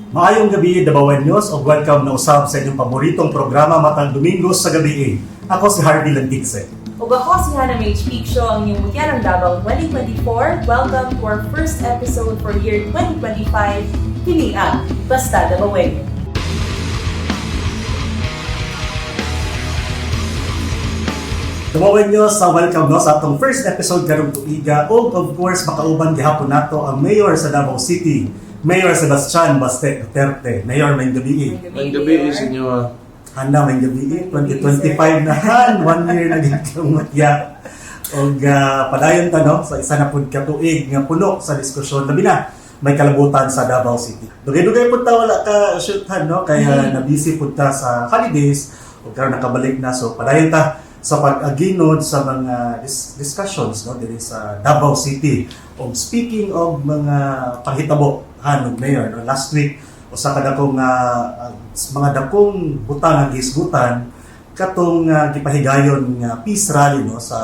Maayong gabi, Dabawen News, o welcome na usab sa inyong paboritong programa matang Domingo sa gabi. Ako si Harvey Lantigse. Ug ako si Hannah May Speakshow, ang inyong mutyan ng Davao 2024. Welcome to our first episode for year 2025. Kini ang Basta Dabawen. Dabawen News, welcome no sa atong first episode karong tuiga. O of course, makauban gihapon nato ang Mayor sa Davao City, Mayor Sebastian Baste Duterte. Mayor, may gabi. May gabi sa inyo. Handa, may gabi. 2025 na han. 1 year na gitong matya. O padayon ta no, sa isa na pud ka tuig nga puno sa diskusyon. Labi na, may kalabutan sa Davao City. Dugay-dugay pud ta wala ka shoothan no, kaya na-busy pud ta sa holidays o karon nakabalik na. So padayon ta sa pag-aginod sa mga discussions no diri sa Davao City. Og speaking of mga panghitabo hanog mayor no, last week usa ka dakong mga dakong butang nga gisgutan katong gipahigayon nga peace rally no sa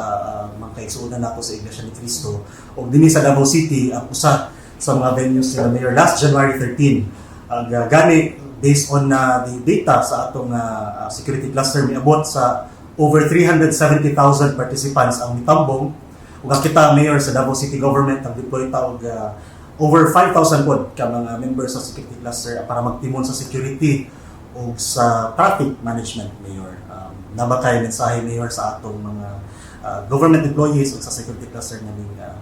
mga kaigsuonan nato sa Iglesia ni Cristo og dinhi sa Davao City ang usa sa mga venues nila mayor last January 13 ang gani based on the data sa atong security cluster miabot sa over 370,000 participants ang mitambong ug kita mayor sa Davao City government ang deploy ta og over 5,000 pod ka mga members sa security cluster para magtimon sa security o sa traffic management, Mayor. Nabakay mensahe, Mayor, sa atong mga government employees o sa security cluster na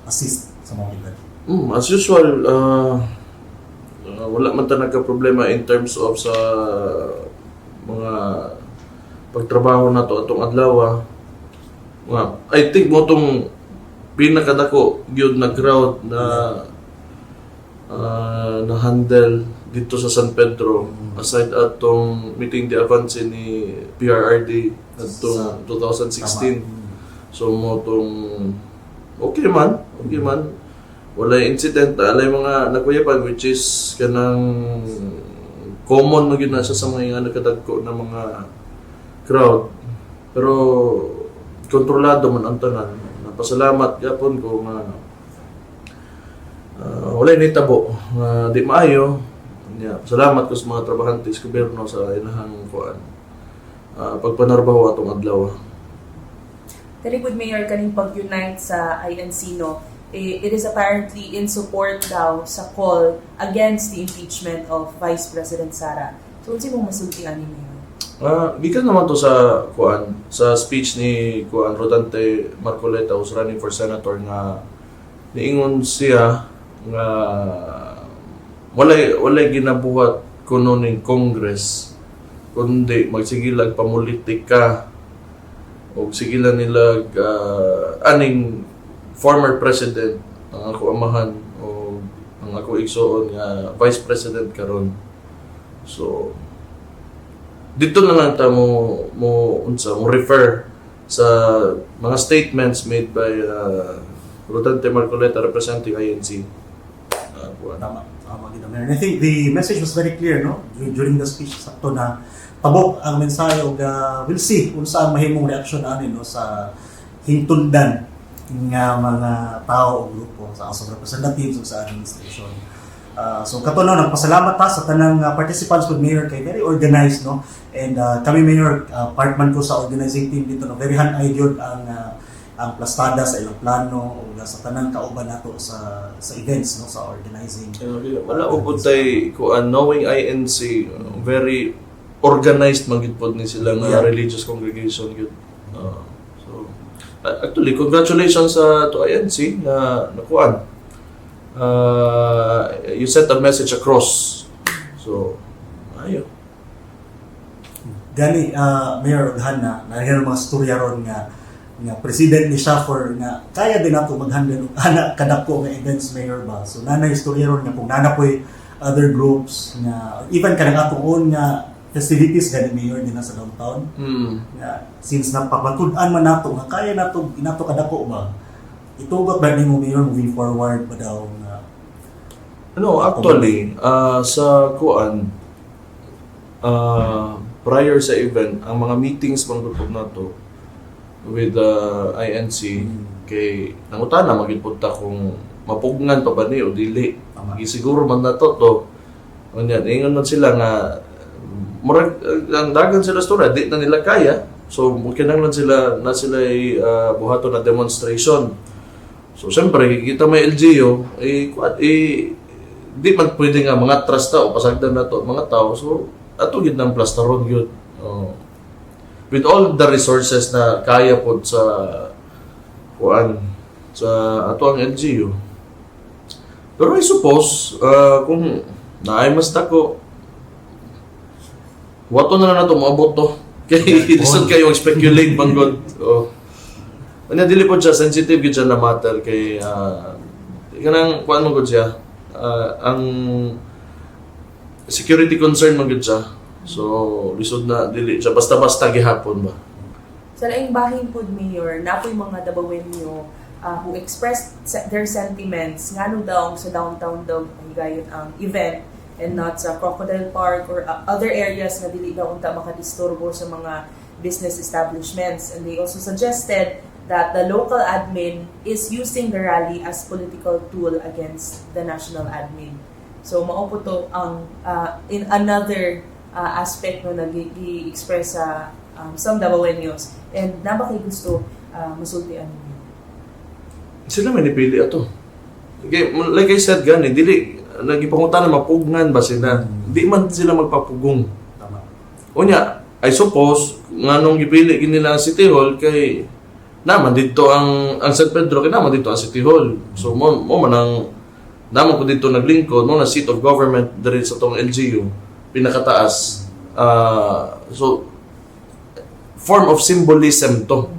assist sa mga iba. As usual, wala man ta nagka-problema in terms of sa mga pagtrabaho na to atong adlaw. I think mo tong pinakadako gyud na crowd na na-handle dito sa San Pedro aside atong meeting the advance ni PRRD atong 2016. So mo tong okay man wala incident alay mga nakuyapan which is kanang common magyud na sa mga nakadagko na mga crowd pero kontrolado man ang tanan. Napasalamat gyapon ko nga wala ni tabo di maayo. Salamat ko sa mga trabahante sa gobyerno sa inahang kuan pagpanarbaho atong adlaw. Kani pud Mayor kaning pag-unite sa INC no. It is apparently in support daw sa call against the impeachment of Vice President Sara. So unsa mo masultian ni Mayor? Gikan naman to sa kuan sa speech ni kuan Rodante Marcoleta who's running for senator nga niingon siya nga walay ginabuhat kuno ning Congress kundi magsigilag pamulitika o sigilan nila aning former president ang ako amahan o ang ako igsoon nga vice president karon. So dito na lang ta mo refer sa mga statements made by Rodante Marcoleta representing INC. Tama gid Mayor. I think the message was very clear no during the speech sakto na tabok ang mensahe og we'll see unsa ang mahimong reaksyon ani no sa hingtuldan nga mga tao o grupo sa House of Representatives ug sa administration. So katunaw nagpasalamat ta sa tanang participants with Mayor kay very organized no and kami Mayor part man ko sa organizing team dito no very hand-eye gyud ang plastada sa ilang plano o sa tanang kauban nato sa events no sa organizing. Wala ug tay kuan knowing INC very organized man gid pod ni sila nga religious congregation gyud. So actually congratulations to INC na kuan. You sent a message across. So, ayo. Gani, Mayor Hannah, nariyan mga storya ron nga president ni Shaffer nga kaya din nato mag-handle anak kadako nga events Mayor ba. So nanay storya ron nga kung nanapoy other groups nga even kanang atong own nga festivities gani Mayor din sa downtown. Nga since napapatud-an man nato nga kaya nato kadako ba. Itugot ba nimo Mayor moving forward ba daw nga actually, sa kuan, prior sa event, ang mga meetings mga grupo na to with INC, kay nangutana maging punta kung mapugnan pa ba ni o dili. Siguro man na to Unya, ingon man sila nga murag ang dagan sila storya di na nila kaya. So kinahanglan sila na sila buhaton na demonstration. So siyempre kita may LGU di man pwede nga mga trust o pasagdan na to mga tao. So ato gid nang plastaron gyud. With all the resources na kaya pod sa ato ang LGU. Pero I suppose kung naay mas dako wato na nato moabot to. Kay lisod kayo speculate banggod. Ano dili po siya sensitive gid siya na matter kay kanang kuan man gud siya ang security concern man gud siya. So lisod na dili siya basta-basta gihapon ba. Sa laing bahin pod, Mayor, napoy mga Dabawenyo who expressed their sentiments ngano daw sa downtown daw higayon ang event and not sa Crocodile Park or other areas na dili daw unta makadisturbo sa mga business establishments. And they also suggested that the local admin is using the rally as political tool against the national admin. So mao po to ang in another aspect no nag-i-express sa some Dabawenyos. And naba kay gusto masultian niyo? Sila may nipili ato. Okay, like I said gani dili nagipangutan na mapugnan ba sila. Di man sila magpapugong. Tama. Unya, I suppose nganong gipili gid nila ang City Hall kay naman dito ang San Pedro kay naman dito ang City Hall. So mo man ang naman ko dito naglingkod mo na seat of government diri sa tong LGU pinakataas. So form of symbolism to.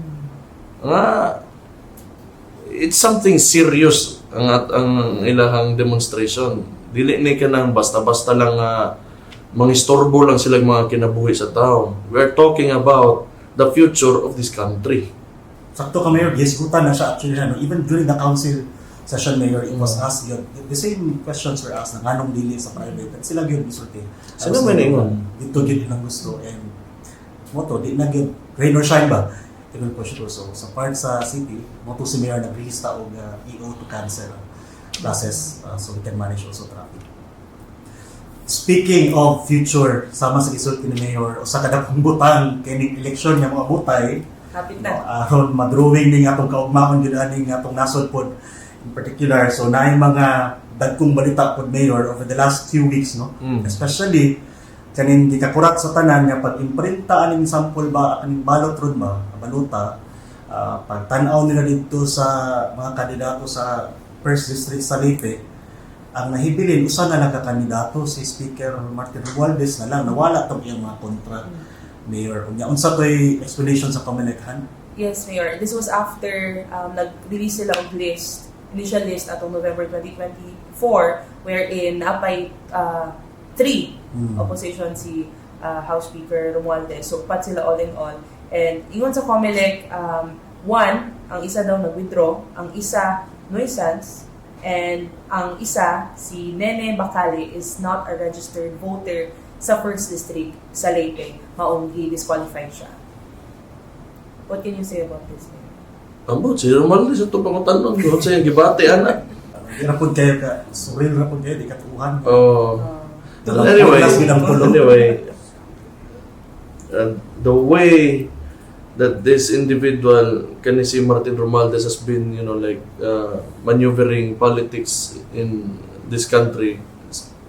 It's something serious ang ilahang demonstration. Dili ni kanang basta-basta lang mangistorbo lang sila mga kinabuhi sa tao. We're talking about the future of this country. Sakto ka, Mayor. Yes, gutan na siya actually. Even during the council session, Mayor, it was asked yun. The same questions were asked na anong dili sa private. At sila yun, isulti. Sino may naingon? Dito yun ang gusto. And moto, di na yun. Rain or shine ba? Tignan po siya. So, sa part sa city, moto si Mayor nag-release og EO to cancel classes so we can manage also traffic. Speaking of future, sama sa isulti ni Mayor, usa ka dakong butang kay election niya mga butay. Hapit na. Aron madrawing ni atong kaugmaon gyud ani nga atong nasod pod in particular. So naay mga dagkong balita pod, Mayor, over the last few weeks, no? Especially kaning gikakurat sa tanan nga pag-imprinta aning sample ba aning balot ron ba baluta pagtan-aw nila dito sa mga kandidato sa First District sa Leyte, ang nahibilin usa na nagkakandidato si Speaker Martin Romualdez na lang nawala tong iyang mga kontra, Mayor. Unsa to'y explanation sa Comelec-han? Yes, Mayor. This was after nag-release sila og initial list atong November 2024 wherein napay 3 opposition si House Speaker Romualdez. So, pat sila all in all. And ingon sa Comelec, one, ang isa daw nag-withdraw, ang isa nuisance, and ang isa, si Nene Bacale, is not a registered voter sa First District sa Leyte. Maong disqualified siya. What can you say about this, Mayor? Amo, si Romualdez ito pangutanong ko sa gibati anak. Di na po kayo ka, surreal na po kayo, di katuhan. Anyway, the way that this individual, can si Martin Romualdez has been, maneuvering politics in this country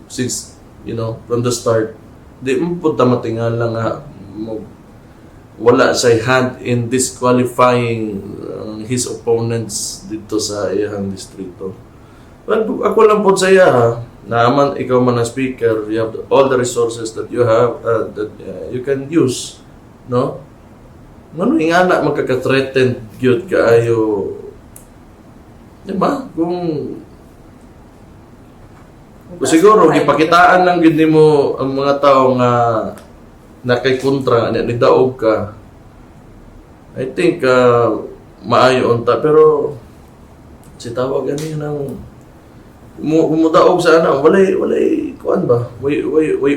since, from the start, di mo po tamatingan lang wala siya hand in disqualifying his opponents dito sa iyang distrito. Well, ako lang po sa iya, naaman ikaw man ang speaker, you have all the resources that you have that you can use, no? Ano nga na magkaka-threatened gyud kaayo, di ba? Kung siguro gipakitaan lang gid nimo ang mga tao nga nakay kontra ni daog ka, I think maayo unta, pero si tawag ani nang umudaog sa walay kuan ba, way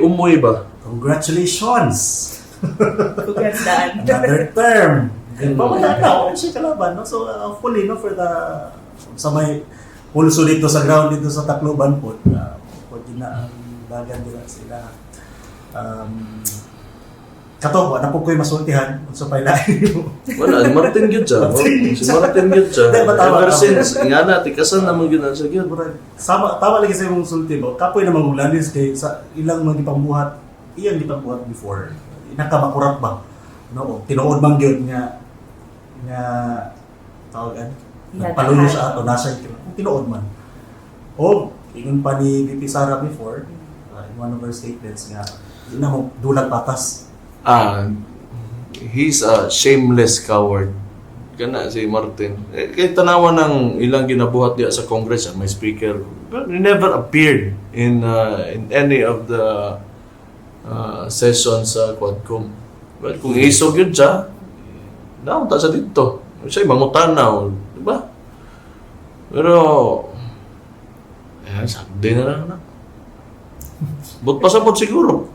umoy ba. Congratulations. Congrats, Dan. Another term. Pamala na ako siya kalaban, no? So fully, no, for the sa may pulso dito sa ground dito sa Tacloban po, pwede na ang dagan nila sila. Kato, wala po ko'y masultihan kung sa pailain mo. Wala, si Martin gyud siya. Si Martin gyud siya. Hindi, tama, Ever tama. since, nga na, tikasan naman gyud na siya gyud. Tama lagi sa imong sulti mo. Kapoy na magulanis kay sa ilang mga gipambuhat, iyang gipambuhat before. Nakamakurat ba? No, tinuod man gyud nga tawagan. Nagpaluyo sa ato nasa tinuod man. O ingon pa ni VP Sara before, in one of her statements nga di na mo dulag patas. He's a shameless coward. Kana si Martin. Kaya tanawan ng ilang ginabuhat diya sa Congress, may speaker. But he never appeared in any of the sessions sa Quadcom. Well, kung isog yun siya, naunta sa dito. Siya mangutanaw, di ba? Pero, sakdi na lang na. But pasabot siguro.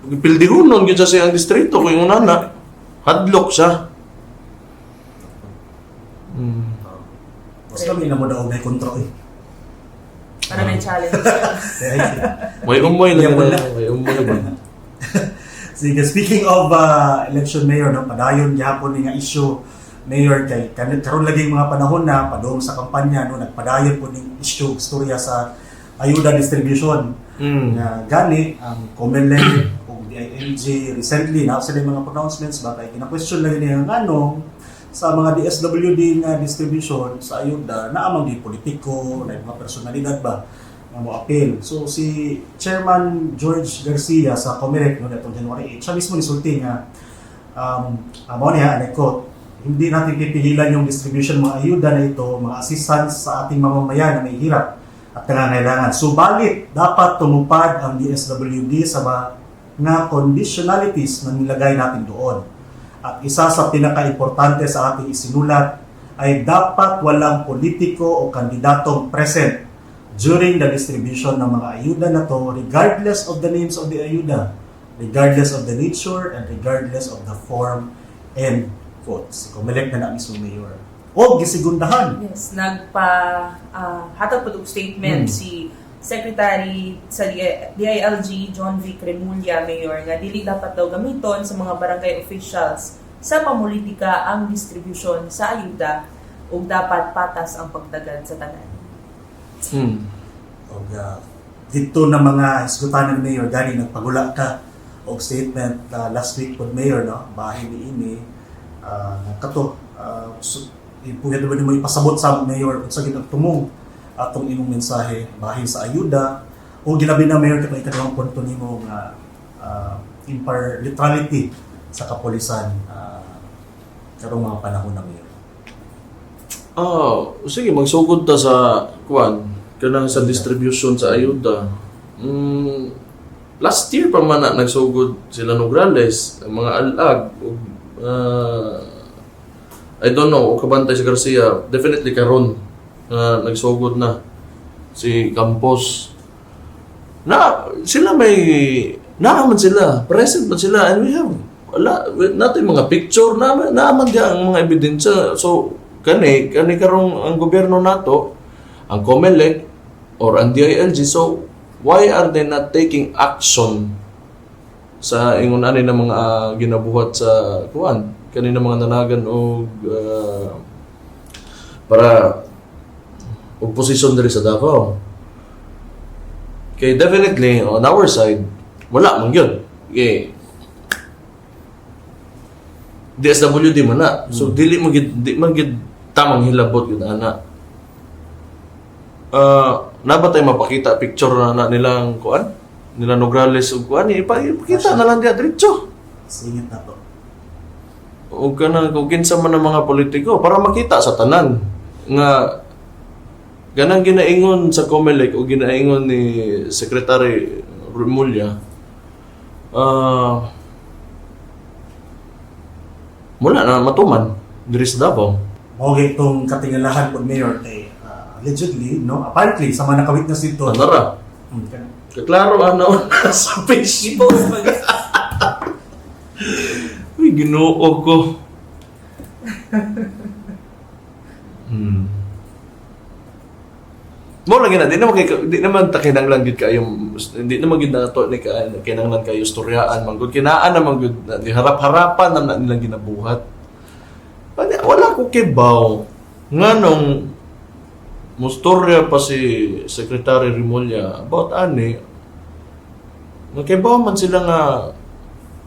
Pildihunon yun siya ang distrito kung yung unana. Hadlock siya. Mas kami na mo daw may kontrol eh. Para may challenge. May umoy na Yeah, wala. May umoy ba? Sige, speaking of election mayor, no, padayon gyapon ni nga issue mayor kay karon lagi mga panahon na padung sa kampanya no nagpadayon po ning issue istorya sa ayuda distribution na gani ang Comelec o DILG recently na sila yung mga pronouncements ba kay kina-question lang niya nganong sa mga DSWD nga distribution sa ayuda na amang di politiko na mga personalidad ba nga mo appeal. So si Chairman George Garcia sa Comelec no datong January 8 siya mismo nisulti nga amo niya and I quote, hindi natin pipigilan yung distribution ng mga ayuda na ito, mga assistance sa ating mamamayan na may hirap at nangangailangan. Subalit, dapat tumupad ang DSWD sa mga conditionalities na nilagay natin doon. At isa sa pinaka-importante sa ating isinulat ay dapat walang politiko o kandidatong present during the distribution ng mga ayuda na to regardless of the names of the ayuda, regardless of the nature, and regardless of the form and votes. Comelec na mismo mayor. O gisigundahan. Yes, hatag po statement si Secretary sa DILG John V. Cremulya, Mayor, nga dili dapat daw gamiton sa mga barangay officials sa pamulitika ang distribution sa ayuda ug dapat patas ang pagtagad sa tanan. O dito na mga isgutan ng mayor gani nagpagula ka og statement last week pod mayor no bahin ni ini kato ipunya ba mo ipasabot sa mayor sa ginagtumong atong imong mensahe bahin sa ayuda o ginabi na mayor kay ikalawang punto nimo nga impartiality sa kapulisan karong mga panahon na mayor. Sige, magsugod ta sa kanang sa distribution sa ayuda. Last year pa man na nagsugod sila Nograles, mga alag, I don't know, kabantay si Garcia, definitely karon nagsugod na si Campos. Sila naaman sila, present man sila, and we have natin mga picture naaman diya ang mga ebidensya. So kani karong ang gobyerno nato, ang Comelec or ang DILG, so why are they not taking action sa ingon ani na mga ginabuhat sa kanina mga nanagan o para posisyon diri sa Davao? Okay, definitely on our side wala man yun. Okay. DSWD man na. So dili magid tamang hilabot yun ana. Nabatay mapakita picture na nilang nila Nograles ug ipakita na lang diya diretso. Singit na to. O kung kinsa man ang mga politiko para makita sa tanan nga ganang ginaingon sa Comelec o ginaingon ni Secretary Remulya mula na matuman diri sa Davao. Mao itong katingalahan pod mayor kay allegedly no apparently sa mga nakawitness dito. Anara. Kaklaro sa page. I-post mag Uy, Ginoo ko. Mo lagi na di naman ta kinahanglan gid kayo hindi naman gid nato ni kinahanglan kayo istoryaan man gud kinaan naman gud di harap-harapan na nilang ginabuhat. Wala ko kibaw nganong mustorya pa si Secretary Remulla about ani nakibaw man sila nga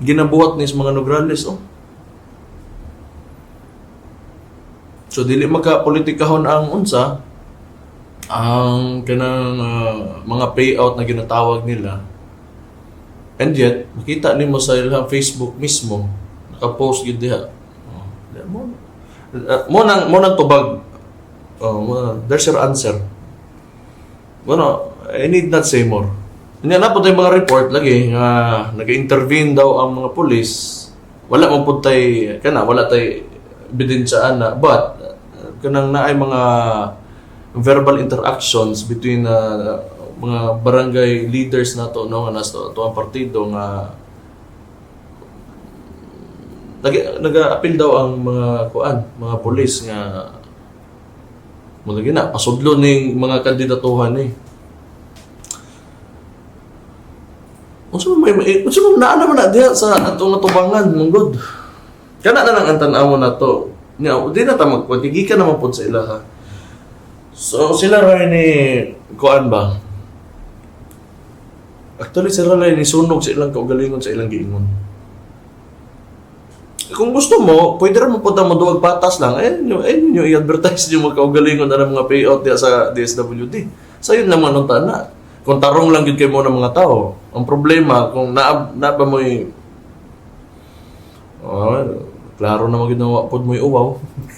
ginabuhat ni mga Nograles So dili maka-politikahon ang unsa ang kanang mga payout na ginatawag nila. And yet, makita nimo sa ilang Facebook mismo, naka-post gid diha. Mo nang tubag. There's your answer. I need not say more. Nya na po tay mga report lagi nga nag-intervene daw ang mga pulis. Wala mo pud tay wala tay ebidensyaan na but kanang naay mga verbal interactions between mga barangay leaders nato no nga nasa to ang partido nga naga-appeal daw ang mga pulis nga mo lagi na pasudlo ning mga kandidatuhan Unsa mo naa naman na diha sa atong atubangan munggod. Kana na lang ang tan-aw nato. Nya di na ta magpatigikan naman pud sa ilaha. So, sila rin ni kuan ba? Actually, sila rin ni sunog sa ilang kaugalingon sa ilang giingon. Kung gusto mo, pwede rin mo punta mo duwag patas lang. Ayun nyo i-advertise nyo mga kaugalingon na mga payout diya sa DSWD. So, yun naman ang tana. Kung tarong lang yun kayo mo ng mga tao. Ang problema, kung naaba mo klaro naman ginawa po mo uwaw.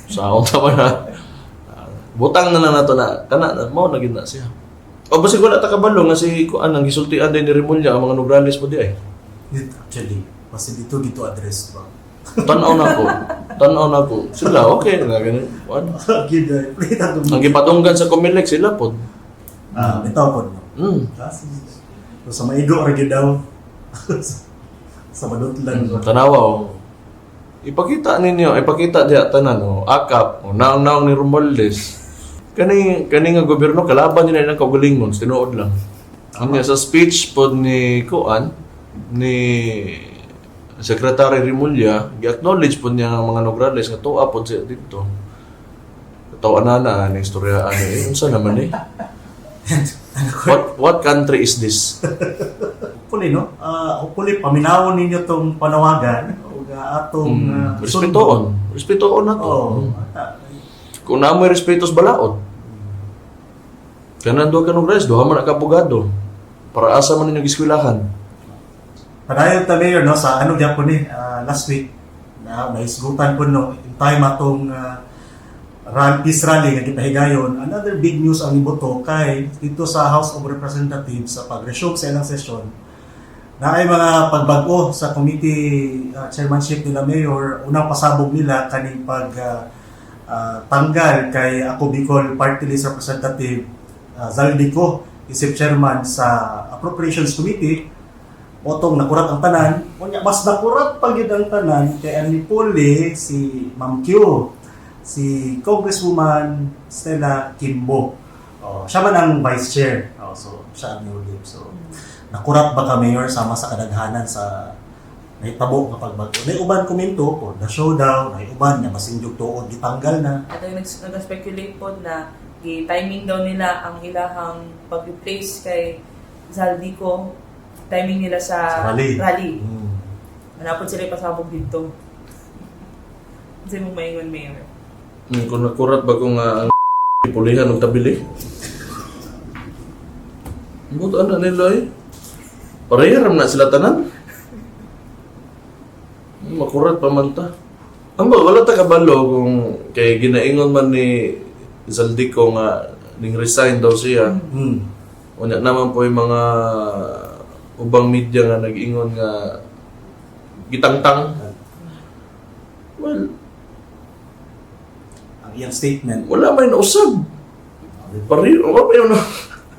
Sa akong tama na. Butang na nato na mao na gid na siya. O basig wala ta kabalo nga si kuan ang gisultian din ni Remulla ang mga Nograles po di ay. Actually, kasi dito address ba. Tan-aw na ko. Sila okay na ganun. Kuan. Ang gipatunggan sa Comelec sila pod. Bitaw pod. So sa maigo ra gid daw. Sa madutlan. Tanawa ipakita diha tanan akap naong ni Romualdez. Kani nga gobyerno kalaban nila ilang kaugalingon tinuod lang. Anya sa speech pod ni Secretary Remulla, gi-acknowledge pod niya ang mga Nograles nga tuwa pod siya dito. Tawa na ni istorya unsa naman What country is this? Hopefully, no? Hopefully, paminawon ninyo tong panawagan o atong Respetoon na to. Kung na may respeto sa balaod. Kanan doon ka nung res, doon man nakapugado. Para asa man ninyong iskwilahan. Padayon ta mayor no sa diyan po ni last week na naisgutan po no in time atong peace rally nga gipahigayon. Another big news ang iboto kay dito sa House of Representatives sa pag-resume sa ilang session na ay mga pagbag-o sa committee chairmanship nila mayor. Unang pasabog nila kaning tanggal kay ako Bicol Party List Representative Zaldico isip chairman sa Appropriations Committee. Otong nakurat ang tanan, mas nakurat pag yun ang tanan kay ang nipuli si Ma'am Q, si Congresswoman Stella Kimbo. Siya man ang vice chair. So siya ang newlip. So nakurat ba ka mayor sama sa kadaghanan sa nahitabo nga pagbago. May uban komento po, the showdown, may uban nga masinjog tuod gitanggal na. At nag-speculate po na timing daw nila ang ilahang pag-replace kay Zaldico, timing nila sa rally. Manapod sila ipasabog dito. Kasi mong maingon mayor. Kung nakurat ba kung ang pulihan ng tabili? Buto na nila pareharam na sila tanan. Makurat pa man ta. Wala ta kabalo kung kay ginaingon man ni Zaldico nga ning resign daw siya. Unya naman po yung mga ubang media nga nag-ingon nga gitangtang. Well, ang iyang statement. Wala may nausab. Wala may na.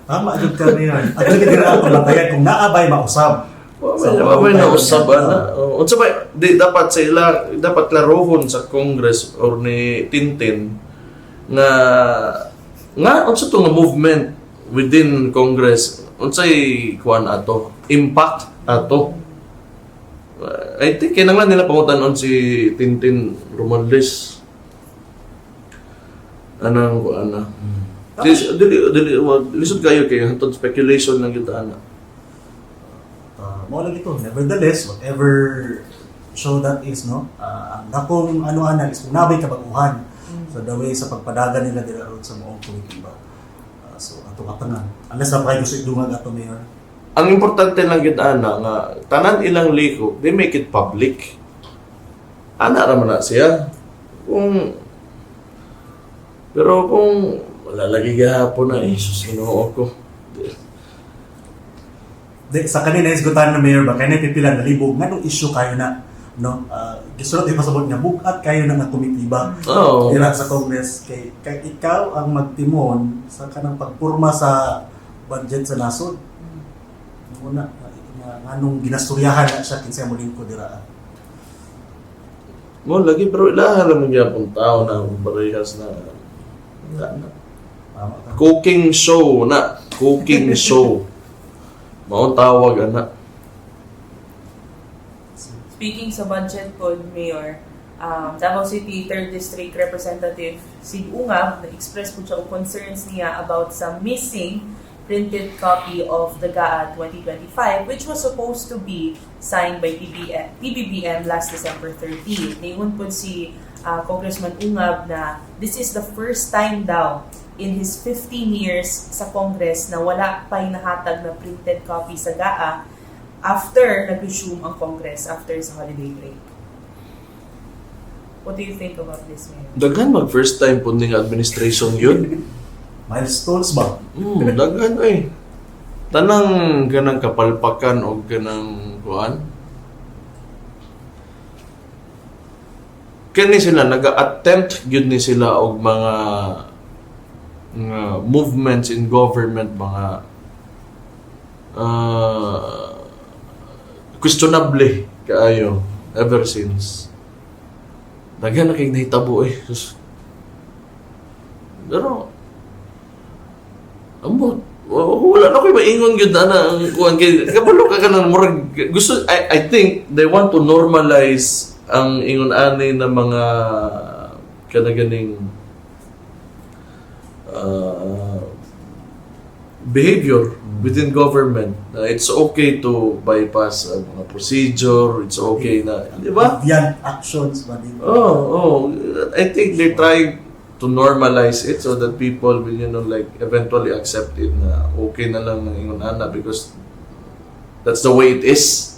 Tama agad ka mayor. At nagdira ako lang kung naabay mausab. Wala may nausab ana. Unsa ba dapat dapat klarohon sa Congress or ni Tintin nga unsa to nga movement within Congress, unsay kuan ato, impact ato. I think kinahanglan nila pangutanon si Tintin Romaldez. Anang kuan na. Lisod kayo kay hantod speculation lang kita ana. Mo lang ito. Nevertheless, whatever show that is, no? Ang akong ano-ana is kung nabay kabaguhan sa the way sa pagpadagan nila dila ron sa moong komitiba. So, ato katangan. Unless na kayo gusto idungag ato, Mayor. Ang importante lang kita ana nga tanan ilang liko, they make it public. Ana ra man na siya. Pero kung wala lagi gahapon na sus Ginoo ko. Sa kanina isgutan na Mayor ba, kaya pipila na libog, nganong issue kayo na, no? Gusto natin pasabot nga, bukat kayo na nga komitiba. Oo. Dira sa Congress, kay ikaw ang magtimon sa kanang pagpurma sa budget sa nasod. Muna, anong ginasturyahan na siya kinsa mo lingkod dira. Mo lagi pero ilahan lang gyapon tao na barihas na. Tama ka. Cooking show na, cooking show. Mao tawag ana. Speaking sa budget po, Mayor, Davao City 3rd District Representative Sig Ungab na-express po siya ang concerns niya about sa missing printed copy of the GAA 2025 which was supposed to be signed by PBBM last December 30. Ngayon po si Congressman Ungab na this is the first time daw in his 15 years sa Congress na wala pa'y nahatag na printed copy sa GAA after nag-resume ang Congress after sa holiday break. What do you think about this, Mayor? Daghan mag first time po ning administration yun. Milestones ba? Daghan eh. Tanang ganang kapalpakan o ganang kuan. Kani sila nag-attempt gyud ni sila og mga movements in government, mga questionable kaayo ever since. Daghan na kay nahitabo eh. Pero ambot wala na ko'y maingon gyud ana ang kuan kay kabalo ka kanang murag gusto I think they want to normalize ang ingon ani na mga kanaganing behavior within government. It's okay to bypass mga procedure, it's okay na, di ba? Yan actions ba dito? Oh. I think they're trying to normalize it so that people will, like, eventually accept it na okay na lang ng ingon ana because that's the way it is.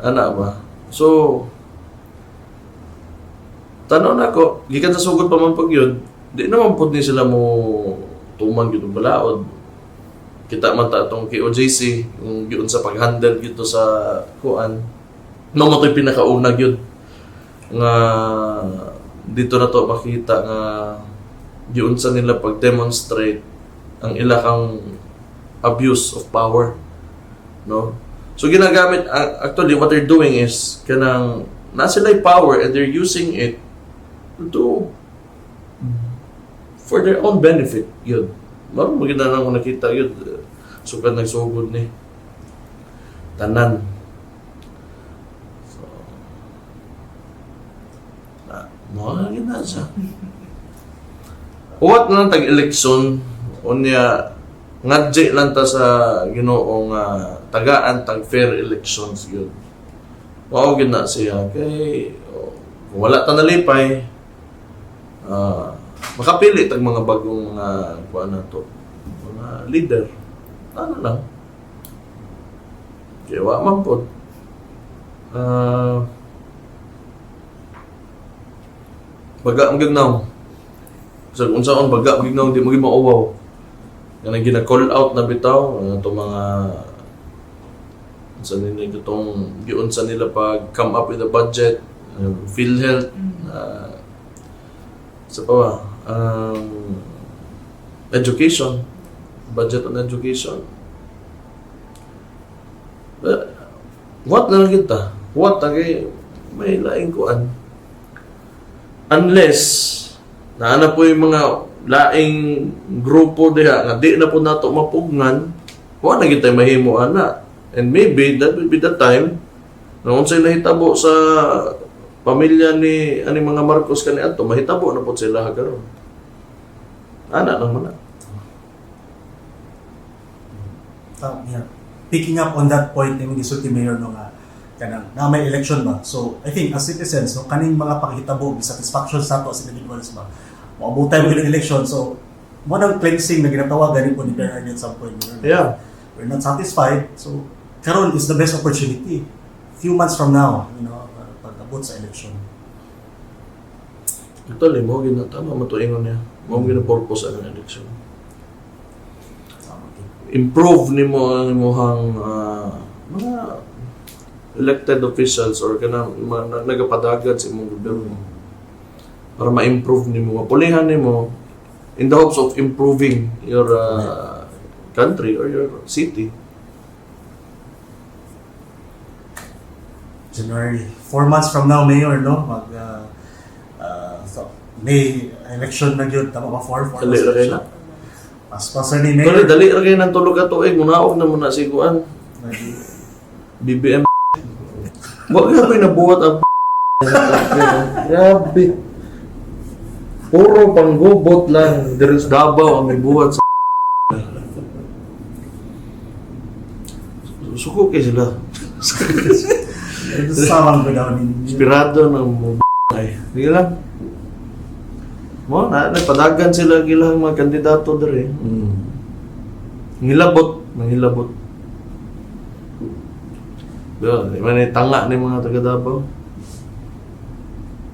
Ana ba? So, tanaw na ko, gikan sa sugod pa man pag yun, di naman po ni sila mo tuman yun balaod. Kita man ta itong KOJC, yung yun sa pag-handle dito sa kuan. No mo ito'y pinakaunag yun. Nga dito na to makita nga yun sa nila pag-demonstrate ang ilakang abuse of power. No? So ginagamit, actually what they're doing is kanang nasa sila power and they're using it to for their own benefit. Yun. Marong maganda na mo nakita yun. Sugad nagsugod ni tanan. So, mga gina siya. Huwag na lang tag-eleksyon unya ngadje lang ta sa Ginoong tagaan tag fair elections yun. Mao gina siya kay kung wala ta nalipay makapili tag mga bagong mga kuan na to mga leader ano lang kaya wa man po baga ang gagnaw so kung saan baga ang gagnaw di mo mauwaw nga gina-call out na bitaw itong mga sa nila itong giunsa nila pag come up with a budget PhilHealth sa pa education, budget on education. What na lang kita? What tagay may laing kuan? Unless naana po yung mga laing grupo diha nga di na po nato mapugnan, wa na kita mahimo ana. And maybe that will be the time na unsay nahitabo sa pamilya ni ani mga Marcos kaniadto, mahitabo na po sila karon. Ana naman na. Yeah. Picking up on that point ni gisulti Mayor no nga kanang na may election ba. So I think as citizens no kaning mga pakihitabo satisfaction sa ato as individuals ba. Maabutay mo yung election so mo nang cleansing na ginatawagan ni po ni Bernard at some point. Yeah. We're not satisfied so karon is the best opportunity. Few months from now, you know, pag-abot sa election. Ito mo ginatama matuingon niya. Mo gina-purpose ang election. Improve nimo ang imong mga elected officials or kanang nagapadagan sa imong gobyerno para ma-improve nimo, mapulihan nimo in the hopes of improving your country or your city. January, 4 months from now, Mayor, no? So, May election na yun. Tama ba? 4 Dali ra kay na. Mas pasar ni Pero Mayor. dali ra kay nang tulog ka tuig, munaog na muna siguan. BBM. Wag ka may nabuhat ang grabe. Puro panggubot lang. There is Davao ang may buhat sa suko kay sila. Samang ko daw ninyo. Inspirado ng ay. Hindi lang. Mo na nagpadagan sila gilang mga kandidato dere. Ngilabot, manghilabot. Di man tanga ni mga taga Davao.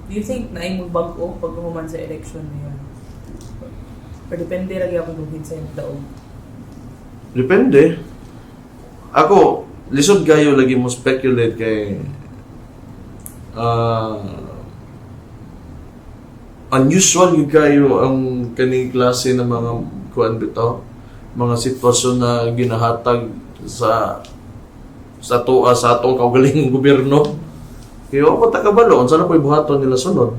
Do you think na ay magbago pag human sa election niya? Or depende ra gyapon kung kinsa yung daog. Depende. Ako, lisod kayo lagi mo speculate kay unusual yung kayo ang kaning klase ng mga kuan bitaw, mga sitwasyon na ginahatag sa tuwa sa atong kaugalingong gobyerno. Kaya ako takabalo, unsa na po'y buhaton nila sunod.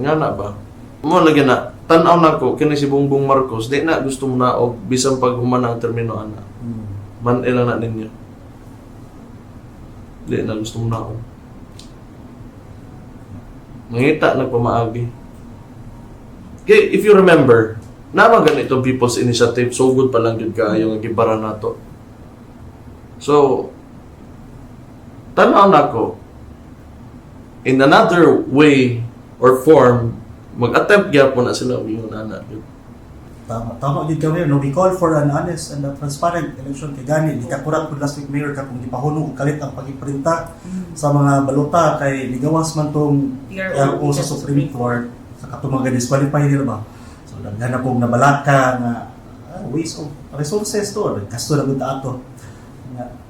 Nga na ba? Mo lagi na, tanaw na ko, kini si Bongbong Marcos, di na gusto mo na og bisan pag humanang termino ana. Man ilang na ninyo. Di na gusto mo na ako. Mangita nagpamaagi. Okay, if you remember, naman ganito People's Initiative, so good pa lang yun kayo ang gibara na to. So, tanaw na ko, in another way or form, mag-attempt gyapon na sila yung anak yun. Tama din kami, no? We call for an honest and a transparent election kay gani. Ikakurat po last week, Mayor, kung ipahuno kalit ang pag-iprinta sa mga balota kay ligawas man tong PRO sa Supreme Court sa katumaga disqualify nila ba. So, naghanap pong nabalaka nga waste of resources to. Gasto na gud ato.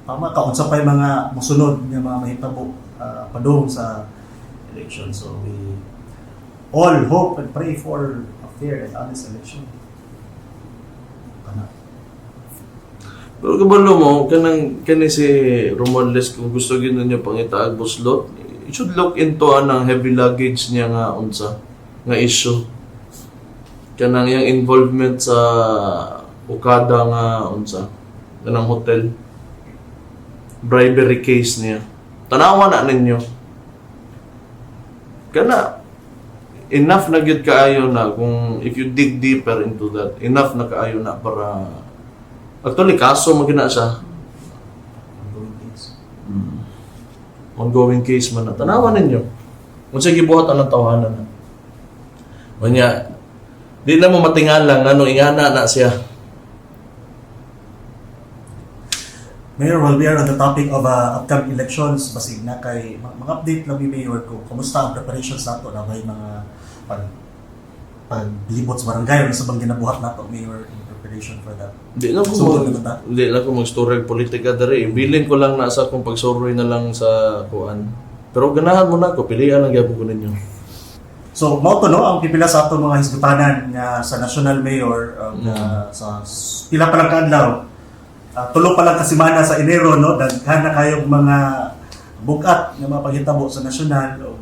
Tama ka, unsa pa yung mga musunod nga mga mahitabo padung sa election. So, we all hope and pray for a fair and honest election. Pero kabalo mo, kani si Romualdez, kung gusto gino niya pangitaag buslot, you should look into anang heavy luggage niya nga unsa, nga issue. Kanang yung involvement sa Okada nga unsa, kanang hotel. Bribery case niya. Tanawa na ninyo. Kana, enough na gyud kaayo na kung if you dig deeper into that, enough na kaayo na para actually kaso magina siya. Ongoing case man na. Tanawa ninyo. Kung sige buhat ang tawanan na. Manya, di na mo matingalang ano, ingana na siya. Mayor, while we are on the topic of upcoming elections, basig na kay mag-update lang ni Mayor ko, kamusta ang preparations nato na may mga paglibot sa barangay o sa bang ginabuhat nato, Mayor, in preparation for that? Di na ko mag-story politika dere. Bilin ko lang na sa kung pagsuroy na lang sa kuan. Pero ganahan mo na ko, pilihan lang gyapon ko ninyo. So, mao to no, ang pipila sa ato mga hisgutanan nga sa national mayor sa pila pa lang kaadlaw. Tulo pa lang kasimana sa Enero, no, daghan na kayong mga bukat nga mga paghitabo sa national o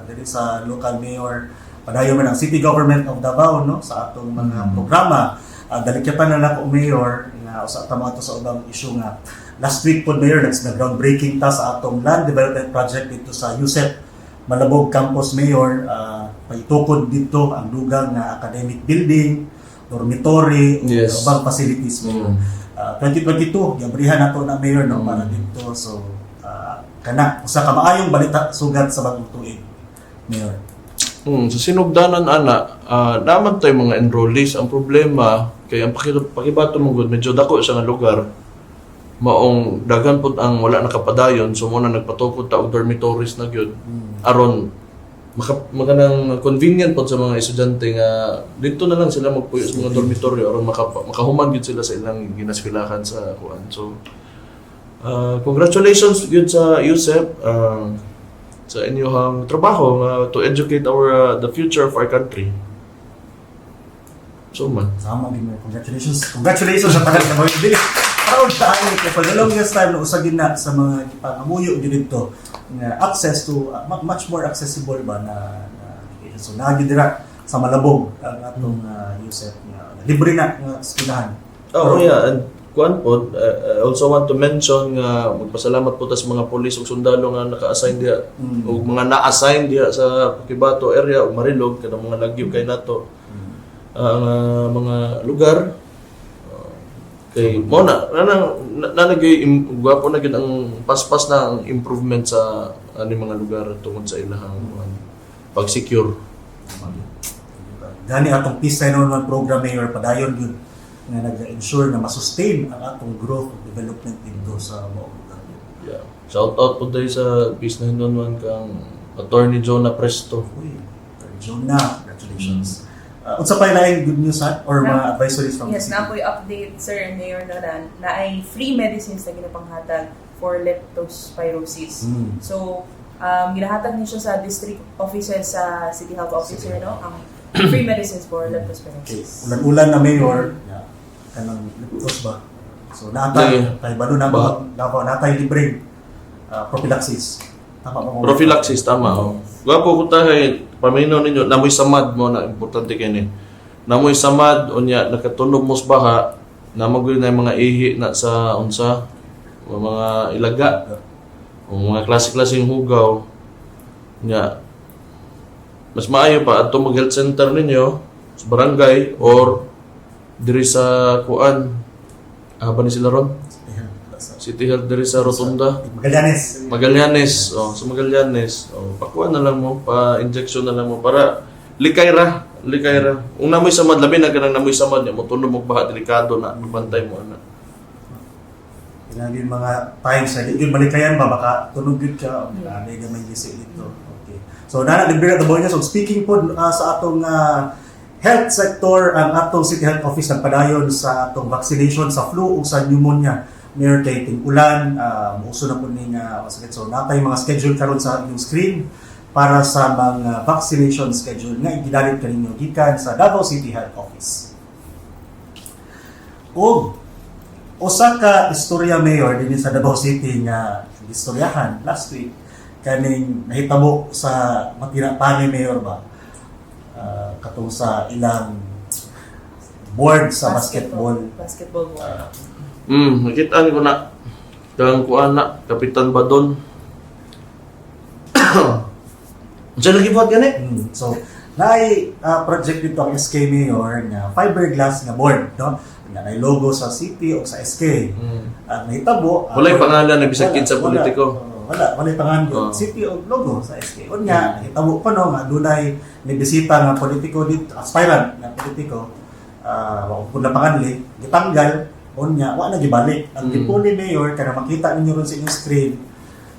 dili sa local mayor padayon man ang City Government of Davao no sa atong mga programa. Dalikatan na lang ko Mayor nga usa ta mga to sa ubang issue nga last week pod Mayor nag-groundbreaking ta sa atong land development project dito sa USEP Malabog Campus Mayor. Paitukod dito ang dugang nga academic building, dormitory, Yes. ubang facilities Mayor. 2022 giabrihan nato na Mayor no para dito. So kana usa ka maayong balita sugat sa bagong tuig Mayor. Sa sinugdanan ana, naman tayo mga enrollees. Ang problema kay ang pakibato mong good medyo dako siya nga lugar. Maong daghan pud ang wala nakapadayon, so muna nagpatukod ta og dormitories na gyud. Aron makanang convenient pod sa mga estudyante nga dito na lang sila magpuyo sa mga dormitory aron makahuman gyud sila sa ilang ginaskwelahan sa kuan. So congratulations gyud sa USEP sa inyong trabaho to educate the future of our country. So man. Sama gid Mayor. Congratulations sa tanan mo. Dili proud tayo kay for the longest time na usagin na sa mga pangamuyo dito nga access to much more accessible ba na so naagi dira sa Malabog ang atong USEP nga libre na nga eskwelahan. And kuan po, I also want to mention nga magpasalamat po ta sa mga pulis ug sundalo nga naka-assign diha ug mga na-assign diha sa Cotabato area ug Marilog kada mga lagyo kay nato ang mga lugar kay mo na nanagay gwapo na gid ang paspas na ang improvement sa ani mga lugar tungod sa ilahang pag-secure. Gani atong Peace 911 program Mayor padayon yun nga nag-ensure na masustain ang atong growth and development dito sa buong lugar. Yeah. Shout out po tayo sa Peace 911 kang Attorney Jonah Presto. Uy, Jonah, congratulations. Unsa pa laing good news or mga advisories from Yes, the city? na po'y update, Sir and Mayor na ay free medicines na ginapanghatag for leptospirosis. So, ginahatag niyo siya sa district offices, sa city health officer, no? Ang free medicines for Okay. leptospirosis. Ulan-ulan na Mayor, kanang leptos ba? So, natay, kay balo na ba? Natay libreng prophylaxis. Tama ba? Prophylaxis, tama. Gwapo ko tayo, paminaw ninyo, namoy samad mo na, importante kayo ni. Namoy samad, unya, nakatunog mo sa baha, namagoy na yung mga ihi na sa unsa, mga ilaga, o mga klase-klaseng hugaw. Unya, mas maayo pa, ato mag-health center ninyo, sa barangay, or diri sa kuan, ba ni sila ron? City Health diri sa Rotunda. Magallanes. Sa Magallanes. Pakuha na lang mo, pa-injection na lang mo para likay ra. Kung namoy samad, labi na kanang namoy samad niya, mo tunog mo baha, delikado na, bantay mo na. Yung mga times na yung malikayan ba, baka tunog yun ka, may gamay gisi dito. Okay. So, libre na niya. So, speaking po sa atong health sector, ang atong City Health Office nagpadayon sa atong vaccination sa flu o sa pneumonia. Mayor kay ting-ulan, muuso na po nga masakit. So, natay mga schedule karon sa yung screen para sa mga vaccination schedule nga gidalit kaninyo gikan sa Davao City Health Office. O usa ka istorya Mayor din sa Davao City nga istoryahan last week kaning nahitabo sa Matinapani Mayor ba katong sa ilang board sa basketball board. Nakita ni ko na kang kuan na Kapitan Badon. Diyan lagi buhat gani? So, naay project dito ang SK Mayor nga fiberglass nga board, no? Nga naay logo sa city o sa SK. Ang nahitabo, Walay pangalan na bisag sa politiko. Walay pangalan city o logo sa SK. Unya, nahitabo pa no nga dunay ni bisita nga politiko dito, aspirant nga politiko. Kung na panganli, gitanggal unya wa na gibalik. Ang tipo ni Mayor kana makita ninyo ron sa inyong screen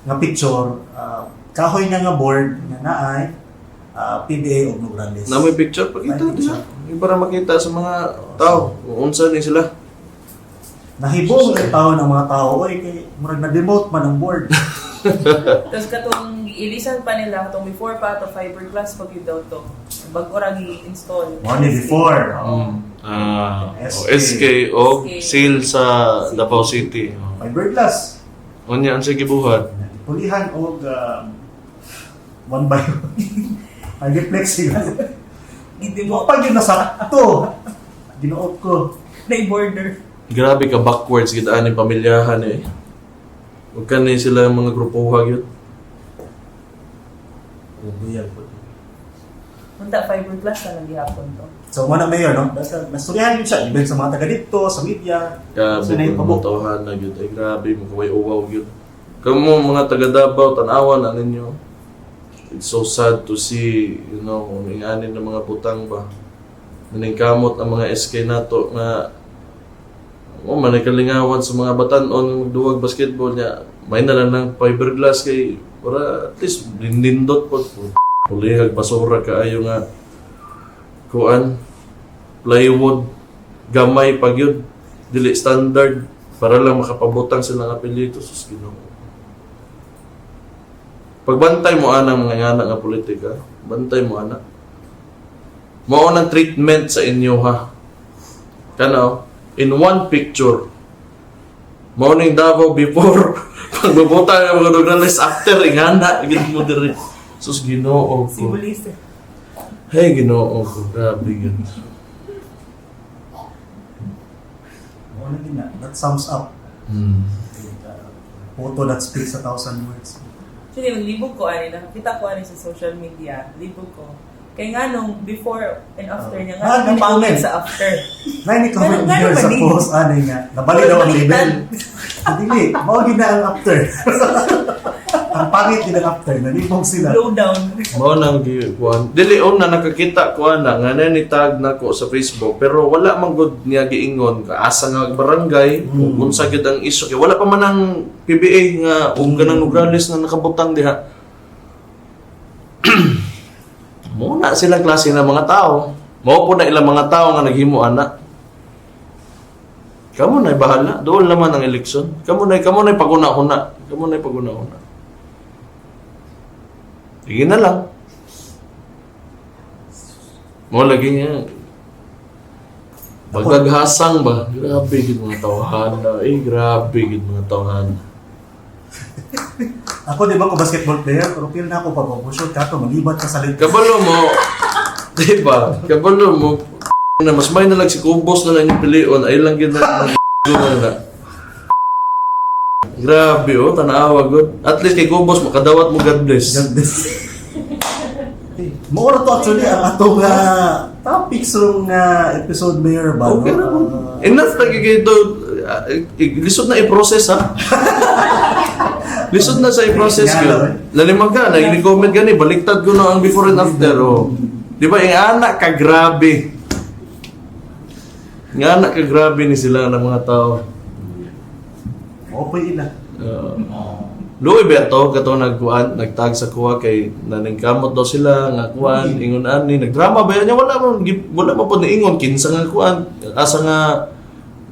nga picture, kahoy nga board nga naay PBA og Nogales. Na may picture pakita diha. Para makita sa mga tao kung unsa ni sila. Nahibong ang tao ng mga tao, oy kay murag na-demote man ang board. Tapos katong ilisan pa nila katong before pa to fiberglass pag yun daw to. Bago ra gi-install. Money before. SK o seal sa Davao City. Fiberglass. Unya ang sige buhat. Pulihan og one by one. Ang reflex sila. Hindi mo Pag yun nasakto, ginoot ko. na border. Grabe ka backwards kita ni pamilyahan eh. Huwag ka na sila mga grupuhag yun. Buyag po. Punta fiberglass na lang gihapon to. So, muna mayor, no? Nasturyahan yun siya, even sa mga taga dito, sa media. Grabe Sa kung pabok. matawahan na yun. Ay grabe mo kaway uwaw yun. Kamu mga taga Davao, tanawan na ninyo. It's so sad to see, you know, uminganin ng mga butang ba. Naningkamot ang mga SK nato nga manay kalingawan sa mga batanon magduwag basketball niya. May na lang ng fiberglass kay para at least lindindot po. Pulihag basura kaayo nga kuan plywood gamay pagyud dili standard para lang makapabutang sila ng apelyido sus Ginoo. Pagbantay mo anang mga anak nga politika, bantay mo anak. Mao nang treatment sa inyo ha. Kano in one picture. Mao ning Davao before pagbabutang ang mga journalist after ingana gid mo diri. Sus Ginoo ko. Sibulis eh. Hey Ginoo ko, grabe yun. Ano din na, that sums up. Photo that speaks 1,000 words. Actually, naglibog ko ani, nakita ko ani sa social media, libog ko. Kaya nga nung before and after niya, nga gani napangit comment. sa after. Nine comment Ganun here ba sa ni? post, ano nga, nabali daw ang label. Dili, mawagin na ang after. Ang pangit din ang after, nalibog sila. Low down. Mao nang kuan. Dili na nakakita ko ana nga ni tag nako sa Facebook pero wala man gud niya giingon ka asa nga barangay ug unsa gid ang issue kay wala pa man ang PBA nga ug ganang Nograles na nakabutang diha. Mo na sila klase ng mga tao. Mao po na ilang mga tao nga naghimo ana. Kamo na bahala. Doon naman ang eleksyon. Kamo na paguna-una. Kamo na paguna-una. Sige na lang. Mo lagi niya. Pagdaghasang ba? Grabe gid mga tawhan. Grabe gid mga tawhan. Ako di ba ko basketball player, pero feel na ako pag-shoot ka to, malibat ka sa lid. Kabalo mo, diba? Kabalo mo, na mas may na lang si Kubos na lang yung pilion, ay lang gina na. Grabe oh, tanawa good. At least kay Kubos, makadawat mo God bless. God bless. More to actually ang atong topics ng episode mayor ba? Okay na no? po. Enough na gigito. Lisod na i-process ha. Lisod na sa i-process ko. Lalimag ka, nag-comment ka ni, baliktad ko na ang before and after. Oh. Di ba, yung anak ka grabe. Yung anak ka grabe ni sila ng mga tao. Okay na. Luoy ba ito, kato nagtag sa kuha kay naningkamot daw sila, nga kuhan, ingon ani, nagdrama ba yan? Wala mo po niingon, kinsa nga kuhan, asa nga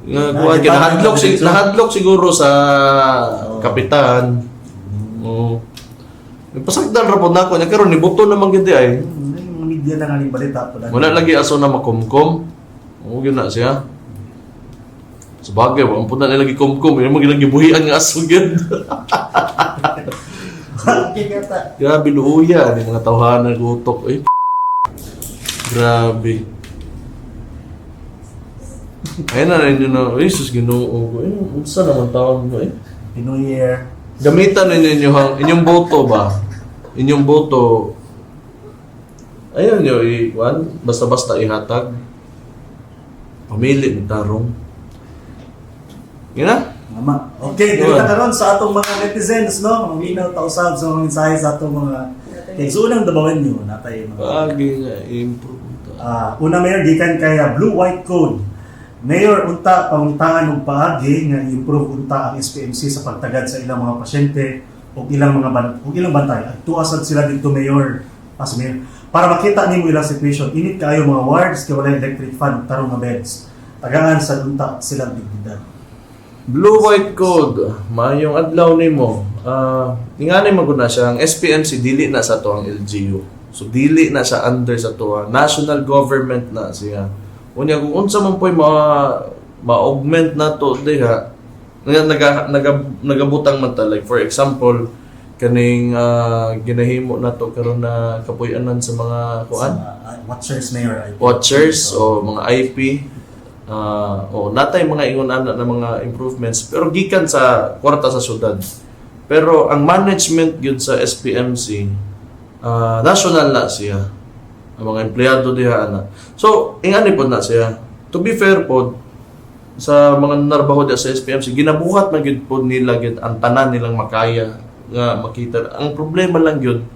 kuhan, nahadlok siguro sa kapitan. Nagpasagdan ra po na ako, nagkaroon ni buto naman gindi ay. Yung media na nga yung balita. Wala lagi aso na makumkum. Oo, yun na siya. Sabagay, ang punta na lagi kumkum, yung mga gibuhian nga aso yun. Grabe luya, yung mga tawhanan gutok. Eh. Grabe. Ayun na rin yun na, sus Ginoo ko. Unsa naman tawag mo eh? New Year. Gamitan ninyo inyong boto ba? Inyong boto. Ayun nyo, basta-basta ihatag. Pamili ng tarong. Yun na? Mama. Okay, dito na karon sa atong mga netizens, no? Mga minaw, tausab sa mga mensahe sa atong mga kay unang dabawin nyo, natay mga. Pagi nga, improve. Una mayor, gikan kaya Blue White Code. Mayor, unta, panguntangan ng paagi nga improve unta ang SPMC sa pagtagad sa ilang mga pasyente o ilang bantay. At tuasad sila dito, Mayor, as Mayor. Para makita nimo ilang situation, init kaayo mga wards, kaya wala electric fan, tarong nga beds. Tagaan sa unta silang dignidad. Blue White Code, mayong adlaw nimo. Ingani maguna siya ang SPMC dili na sa to ang LGU. So dili na siya under sa to national government na siya. Unya kung unsa man poy ma-augment na to diha nagabutang man ta like for example kaning ginahimo nato karon na kapuy-anan sa mga kuan Watchers, Mayor. watchers o mga IP o natay mga ingon ana na mga improvements pero gikan sa kwarta sa syudad. Pero ang management gyud sa SPMC national na siya. Ang mga empleyado diha ana. So ingani pod na siya. To be fair pod sa mga narbaho diha sa SPMC ginabuhat man gyud pod nila gyud ang tanan nilang makaya nga makita. Ang problema lang gyud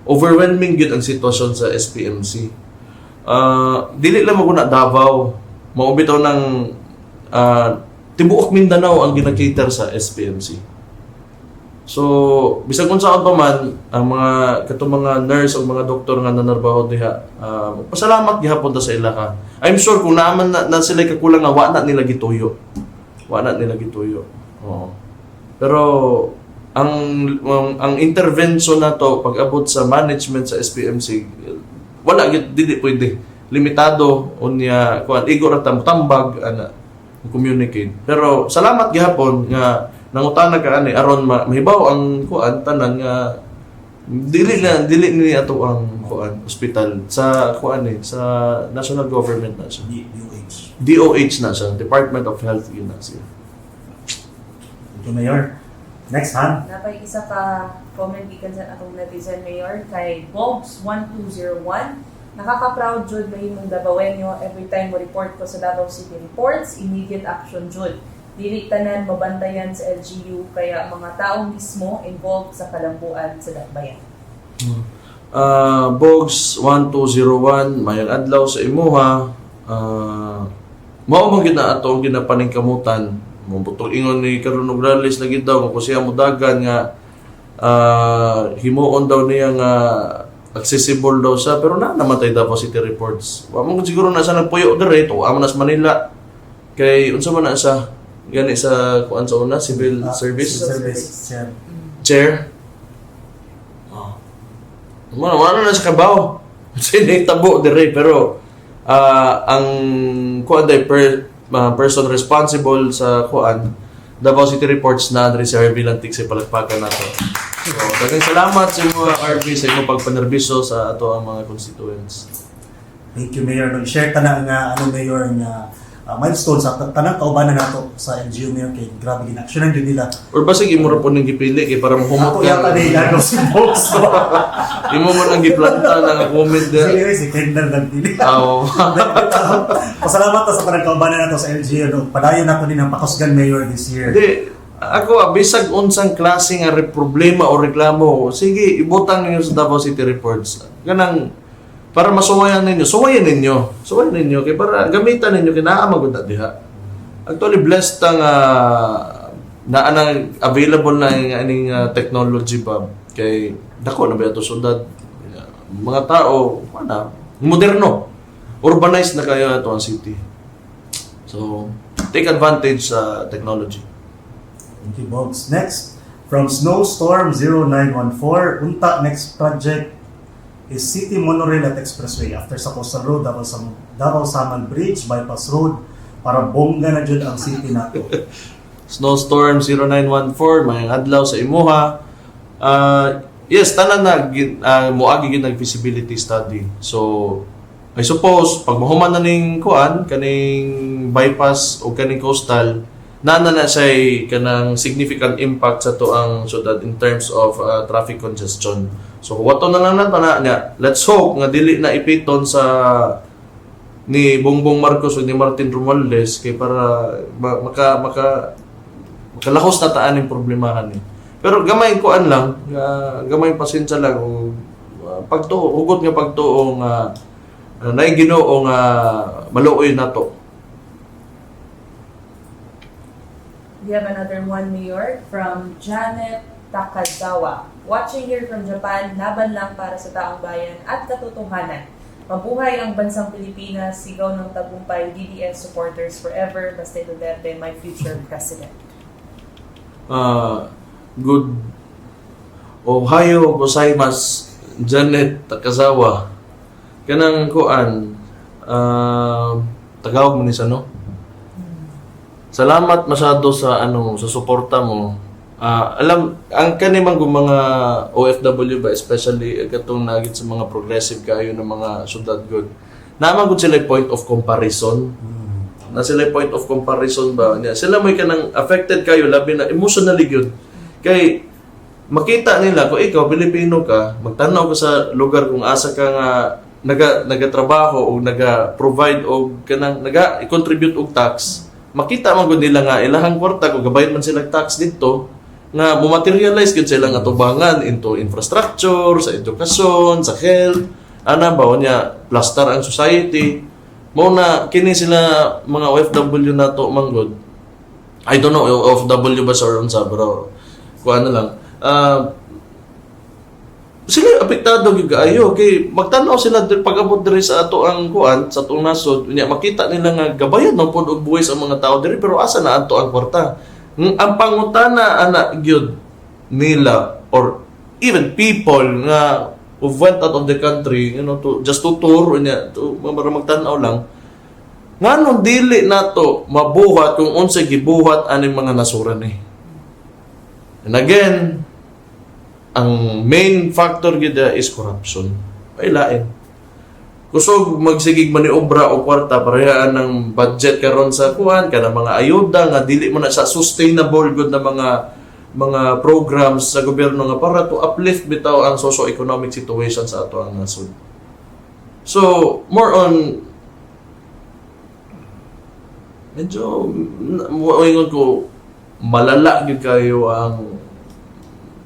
overwhelming gyud ang sitwasyon sa SPMC. Dili lang maguna Davao, mao bitaw ng tibuok Mindanao ang ginakater sa SPMC. So, bisag kung saan pa man ang mga katong mga nurse o mga doktor nga nanarbaho diha, pasalamat gihapon ta sa ilaka. I'm sure kung naaman na sila kakulang nga wa na nila gituyo. Wa na nila gituyo. Oo. Pero ang intervention na to pag-abot sa management sa SPMC wala gyud dili pwede limitado unya kuan igor at tambag ana communicate pero salamat gihapon nga nangutana ka ani aron mahibaw ang kuan tanan nga dili ni ato ang kuan ospital sa kuan sa national government na siya DOH na siya Department of Health yun na siya. Thank you, Mayor. Next, Han. Napay isa ka comment gikan sa atong netizen Mayor kay Bobs1201. Nakaka-proud jud mahimong Davaoenyo every time mo report ko sa Davao City Reports, immediate action jud. Dili tanan mabantayan sa LGU kaya mga taong mismo involved sa kalambuan sa dakbayan. Bogs1201 mayang adlaw sa imuha. Mao man gid na ato ginapaningkamutan. Mabutol ingon ni karon og rallies lagi daw kung siya modagan nga himuon daw niya nga accessible daw siya pero na namatay Davao City Reports. Wa mo siguro na sa nagpuyo dire to amo na sa Manila. Kay unsa man na siya gani sa kuan sa una civil service chair. Wala na sa kabaw. Sinitabo dire pero ang kuan day person responsible sa kuan Davao City Reports na Andre si Harvey Lantic sa palagpakan nato. So, daghang salamat sa mga RV sa imong pagpanerbiso sa ato ang mga constituents. Thank you, Mayor. Nag-share ta na nga Mayor nga milestone sa tanang kaubanan nato sa LGU, Mayor, kay grabe ginaksyonan din nila. Or basig imo ra po ning gipili kay para mahumot Ako yata nila si Box. Imo man ang giplanta nga comment there. Si Kendall nagpili. Oo. Pasalamat ta sa tanang kaubanan nato sa LGU. No? Padayon nato din ang Pakosgan Mayor this year. Hindi, ako bisag unsang klase nga problema o reklamo, sige ibutang ninyo sa Davao City Reports. Ganang para masuwayan ninyo. Suwayan ninyo kay para gamitan ninyo kay naa magud na diha. Actually blessed ang na available na ining technology pa kay dako na ba ito syudad. Mga tao moderno. Urbanized na kayo ito ang city. So, take advantage sa technology. Thank you, Bogs. Next, from Snowstorm 0914, unta next project is City Monorail at Expressway after sa Coastal Road, Davao Samal Bridge, Bypass Road, para bongga na dyan ang city nato. Snowstorm 0914, may adlaw sa imuha. Yes, tanan na moagi gid nag feasibility study. So, I suppose pag mahuman na ning kuan kaning bypass o kaning coastal na siya kanang significant impact sa to ang syudad in terms of traffic congestion. So wato na lang nato na let's hope nga dili na ipiton sa ni Bongbong Marcos o ni Martin Romualdez kay para makalahos na taan yung problemahan ni. Pero gamay kuan lang, gamay pasensya lang o pagtuo, hugot nga pagtuo nga naay Ginoo nga maluoy nato. We have another one, Mayor, from Janet Takazawa. Watching here from Japan, laban lang para sa taong bayan at katotohanan. Mabuhay ang bansang Pilipinas, sigaw ng tagumpay, DDS supporters forever, Baste Duterte, my future president. Good Ohio gozaimasu, Janet Takazawa. Kanang kuan, Tagalog mo ni sa no? Salamat masyado sa sa suporta mo ang kanimang mga OFW ba, especially katong nagit sa mga progressive kayo ng mga syudad good, naman gud sila point of comparison. Na sila point of comparison ba niya. Sila may kanang affected kayo labi na emotionally good. Kay makita nila kung ikaw Pilipino ka, magtanaw ka sa lugar kung asa ka nga nagatrabaho o naga-provide o kanang naga-contribute og tax, makita man gud nila nga ilahang kwarta kung gabayad man sila tax dito nga mo-materialize gud sila nga tubangan into infrastructure, sa edukasyon, sa health, ana ba niya plaster ang society. Mo na kini sila mga OFW nato manggod. I don't know OFW ba sa unsa bro. Kuan na lang. Sila apektado gyud kaayo kay magtan-aw sila pag-abot diri sa ato ang kuan sa atong nasod unya makita nila nga gabayan no pud og buhis ang mga tao diri pero asa na ato ang kwarta. Ang pangutana ana gyud nila or even people nga who went out of the country, you know, to just to tour unya to para magtan-aw lang. Nganong dili nato mabuhat kung unsay gibuhat aning mga nasuran ni. And again, ang main factor gida is corruption. Ay lain. Kusog magsigig man ni obra o kwarta parehaan ng budget karon sa kuan kana mga ayuda nga dili man na sa sustainable good na mga programs sa gobyerno nga para to uplift bitaw ang socio-economic situation sa ato ang nasod. So, more on medyo moingon ko malala gyud kayo ang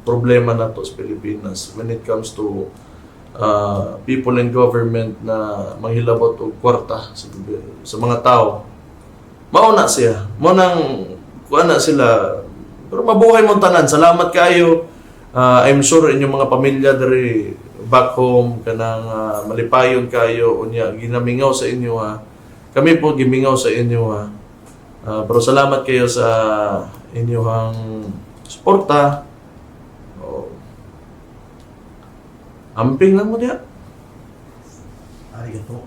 problema nato sa Pilipinas when it comes to people in government na manghilabot og kwarta sa mga tao. Mao na siya. Mo nang kuan na sila. Pero mabuhay mo tanan. Salamat kayo. I'm sure inyong mga pamilya diri back home kanang malipayon kayo unya ginamingaw sa inyo ha. Kami po gimingaw sa inyo ha. Pero salamat kayo sa inyong suporta. Amping lang mo diya. Arigato.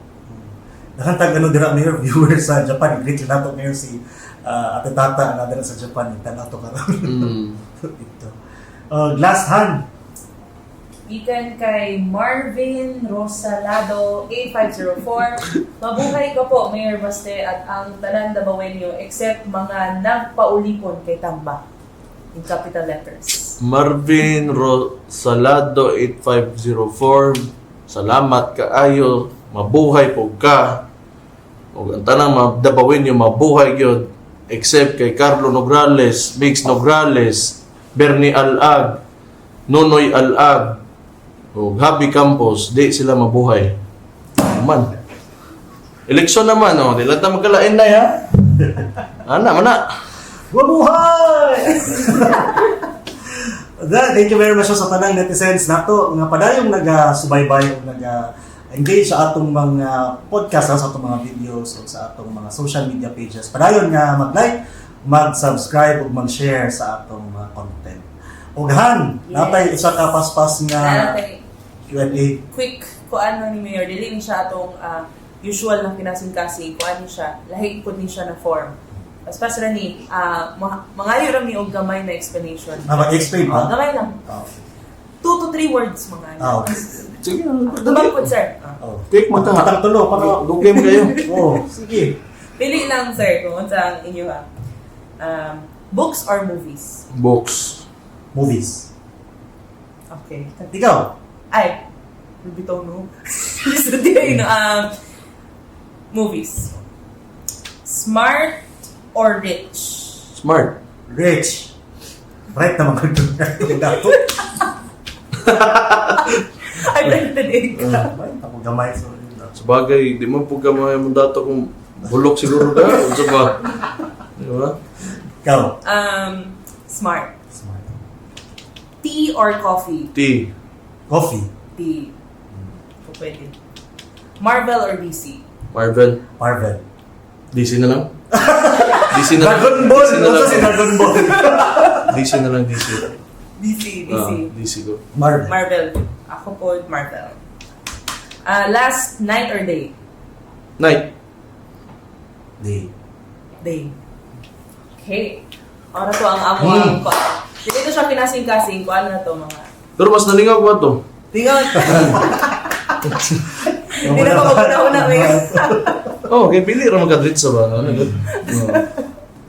Nakantag dira mayor viewers sa Japan. Greet nato mayor si Ate Tata na dira sa Japan. Tanato ka ron. Ito. Last hand. Ikan kay Marvin Rosalado 8504. Mabuhay ka po, Mayor Baste, at ang tanan Dabawenyo except mga nagpaulipon kay Tamba. In capital letters. Marvin Rosalado 8504. Salamat kaayo. Mabuhay po ka. O ang tanang Dabawin nyo mabuhay gyud except kay Carlo Nograles, Mix Nograles, Bernie Alag, Nonoy Alag, o Happy Campos, di sila mabuhay. Man. Eleksyon naman, oh, di lang ta magkalain na ya. Ana, mana. Mabuhay! Thank you very much sa tanang netizens nato nga padayong naga-subaybay o naga-engage sa atong mga podcast sa atong mga videos o sa atong mga social media pages. Padayon nga mag-like, mag-subscribe ug mag-share sa atong mga content. Ughan, natay isa ka paspas nga Q&A. Quick kuan man ni Mayor, dili ni siya atong usual na kinasing-kasing kuan ni siya, lahi pud ni siya na form. Pas ra ni mangayo ra mi og gamay na explanation. Mag-explain ba? Gamay lang. 2 to 3 words mga. Okay. Sige. Gamay po sir. Take mo ta. Matang tulo para Lugim kayo. sige. Pili lang sir kung unsa ang inyo ha. Books or movies? Books. Movies. Okay. Ikaw? Ay, bitaw no. So di movies. Smart or rich? Smart. Rich. Right na magkagdun dato. Ay, rented ka. Right, ako gamay. So, Sabagay, di man po gamay mo dato kung bulok siguro ka. Unsa ba? Di ba? Ikaw? Smart. Smart. Tea or coffee? Tea. Coffee. Tea. So, pwede. Marvel or DC? Marvel. Marvel. DC na lang. DC na lang. Dragon Ball! DC na Ano lang. si Dragon Ball? DC na lang, DC. DC. DC ko. Marvel. Marvel. Ako po, Marvel. Last night or day? Night. Day. Day. Okay. Ora to ang amo ang ko. Dili ko siya pinasing-kasing kung ano na to mga. Pero mas nalingaw ba to? Tingnan. Hindi na pa maguna-una, Mayor. Oh, kay pili ra magkadritsa ba? Ano gud?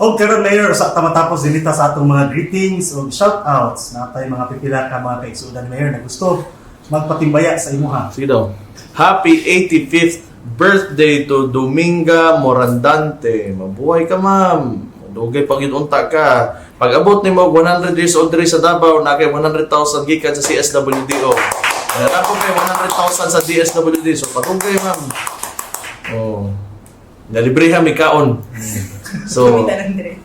O karon Mayor, sa matapos dinita sa atong mga greetings o shoutouts na tayo mga pipila ka mga kaigsudan Mayor na gusto magpatimbaya sa imuha. Sige daw. Happy 85th birthday to Dominga Morandante. Mabuhay ka, ma'am. Dugay pag unta ka. Pag abot ni mo 100 years old diri sa Davao, na kay 100,000 gikan sa CSWDO. Meron ko kay 100,000 sa DSWD. So patugay, ma'am. Oh. Nalibriha mi kaon. So,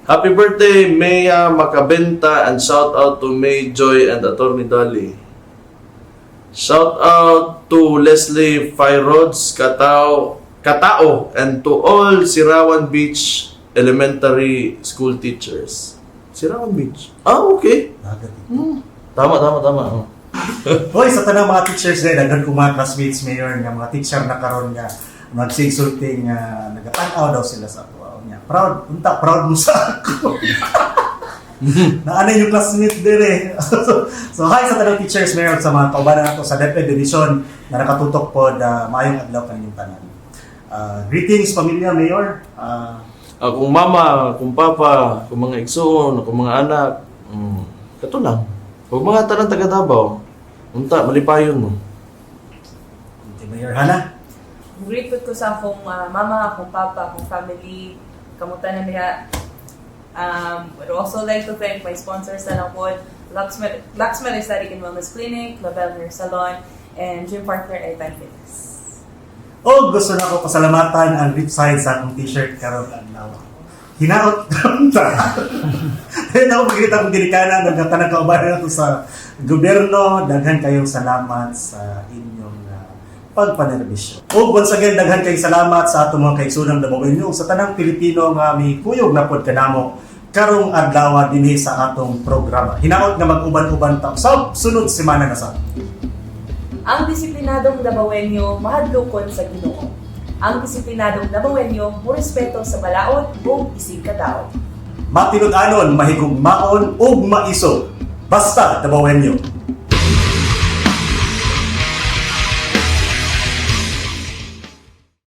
happy birthday, Maya Macabenta, and shout out to May Joy and Attorney Dali. Shout out to Leslie Fyrods, Katao, and to all Sirawan Beach Elementary School teachers. Sirawan Beach? Ah, okay. Tama. Oh. Hoy, sa tanang mga teachers din, daghan ko mga classmates Mayor nga mga teacher na karon nga nagsigsulting nagatanaw daw sila sa ako. Proud mo sa ako. Naanay yung classmate din eh. So hi sa tanang teachers Mayor sa mga kaubanan nato sa DepEd Division na nakatutok po na maayong adlaw kaninyong tanan. Greetings pamilya Mayor. Akong mama, akong papa, akong mga igsoon, akong mga anak. Kato lang. Huwag mga tanang taga Davao. Unta, malipayon mo. Okay, Mayor Hana. Grateful ko sa akong mama, akong papa, akong family, kamutan na niya. Would also like to thank my sponsors na lang po, Luxmed Aesthetic and Wellness Clinic, Label Hair Salon, and gym partner Airtime Fitness. O gusto na ako pasalamatan ang ripside sa akong t-shirt karon adlaw. Hinaot ta. Dahil ako magkita kong ginikanan ng tanang kaubanan nato sa gobyerno. Daghan kayong salamat sa inyong pagpanerbisyo. O once again, daghan kayong salamat sa atong mga kaigsunang Dabawen nyo sa tanang Pilipino nga may kuyog na pod kanamo karong adlaw dinhi sa atong programa. Hinaot nga mag-uban-uban ta sa sunod semana na sa. Ang disiplinadong Dabawenyo mahadlokon sa Ginoo. Ang disiplinadong Dabawenyo morespeto sa balaod ug isig kadaot. Matinud-anon, mahigugmaon ug maisog. Basta Dabawenyo.